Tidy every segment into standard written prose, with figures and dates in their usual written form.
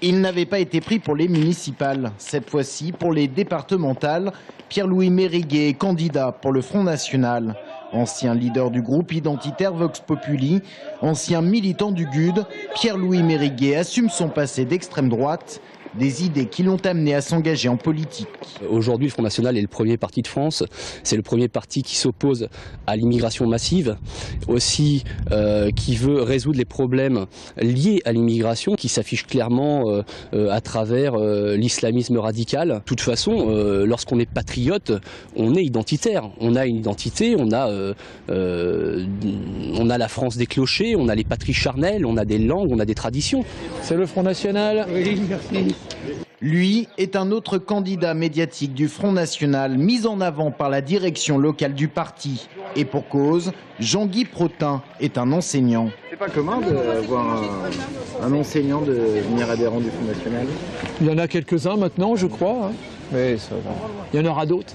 Il n'avait pas été pris pour les municipales. Cette fois-ci, pour les départementales, Pierre-Louis Mériguet est candidat pour le Front National. Ancien leader du groupe identitaire Vox Populi, ancien militant du GUD, Pierre-Louis Mériguet assume son passé d'extrême droite, des idées qui l'ont amené à s'engager en politique. Aujourd'hui, le Front National est le premier parti de France. C'est le premier parti qui s'oppose à l'immigration massive, aussi qui veut résoudre les problèmes liés à l'immigration, qui s'affiche clairement à travers l'islamisme radical. De toute façon, lorsqu'on est patriote, on est identitaire. On a une identité, on a la France des clochers, on a les patries charnelles, on a des langues, on a des traditions. C'est le Front National. Oui, merci. Lui est un autre candidat médiatique du Front National, mis en avant par la direction locale du parti. Et pour cause, Jean-Guy Protin est un enseignant. C'est pas commun de voir un enseignant devenir adhérent du Front National? Il y en a quelques-uns maintenant, je crois, hein. Mais ça, il y en aura d'autres.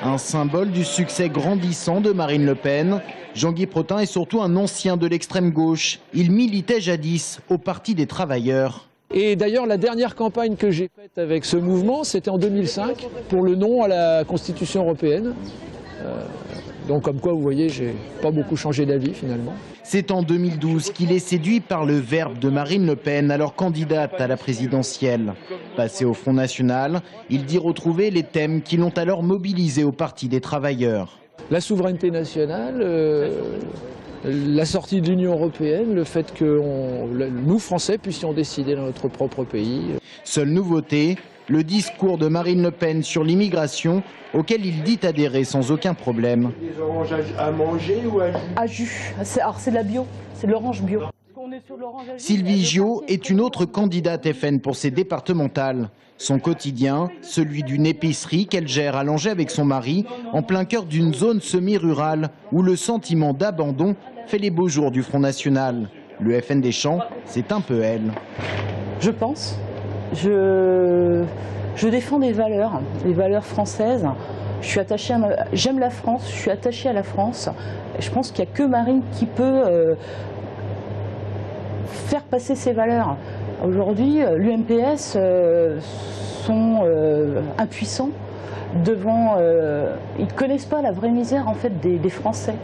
Un symbole du succès grandissant de Marine Le Pen, Jean-Guy Protin est surtout un ancien de l'extrême gauche. Il militait jadis au Parti des travailleurs. Et d'ailleurs, la dernière campagne que j'ai faite avec ce mouvement, c'était en 2005, pour le non à la Constitution européenne. Donc comme quoi, vous voyez, j'ai pas beaucoup changé d'avis finalement. C'est en 2012 qu'il est séduit par le verbe de Marine Le Pen, alors candidate à la présidentielle. Passé au Front National, il dit retrouver les thèmes qui l'ont alors mobilisé au Parti des travailleurs. La souveraineté nationale, la sortie de l'Union européenne, le fait que nous, Français, puissions décider dans notre propre pays. Seule nouveauté, le discours de Marine Le Pen sur l'immigration, auquel il dit adhérer sans aucun problème. Des oranges à manger ou à jus? Alors c'est de la bio, c'est de l'orange bio. Sylvie Gio est une autre candidate FN pour ses départementales. Son quotidien, celui d'une épicerie qu'elle gère à Langeais avec son mari, en plein cœur d'une zone semi-rurale où le sentiment d'abandon fait les beaux jours du Front National. Le FN des Champs, c'est un peu elle. Je pense. Je défends des valeurs, les valeurs françaises. Je suis attachée j'aime la France, je suis attachée à la France. Et je pense qu'il n'y a que Marine qui peut faire passer ces valeurs. Aujourd'hui, l'UMPS sont impuissants devant... ils ne connaissent pas la vraie misère en fait, des Français.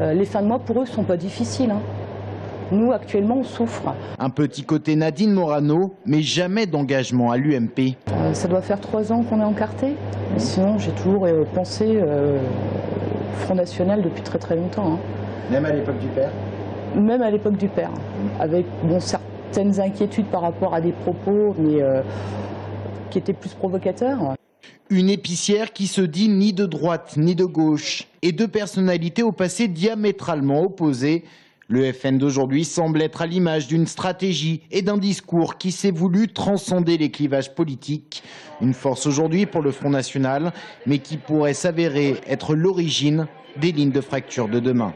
Les fins de mois, pour eux, ne sont pas difficiles, hein. Nous, actuellement, on souffre. Un petit côté Nadine Morano, mais jamais d'engagement à l'UMP. Ça doit faire 3 ans qu'on est encarté. Sinon, j'ai toujours pensé Front National depuis très très longtemps, hein. Même à l'époque du père? Même à l'époque du père, avec certaines inquiétudes par rapport à des propos, mais qui étaient plus provocateurs. Une épicière qui se dit ni de droite ni de gauche, et deux personnalités au passé diamétralement opposées. Le FN d'aujourd'hui semble être à l'image d'une stratégie et d'un discours qui s'est voulu transcender les clivages politiques. Une force aujourd'hui pour le Front National, mais qui pourrait s'avérer être l'origine des lignes de fracture de demain.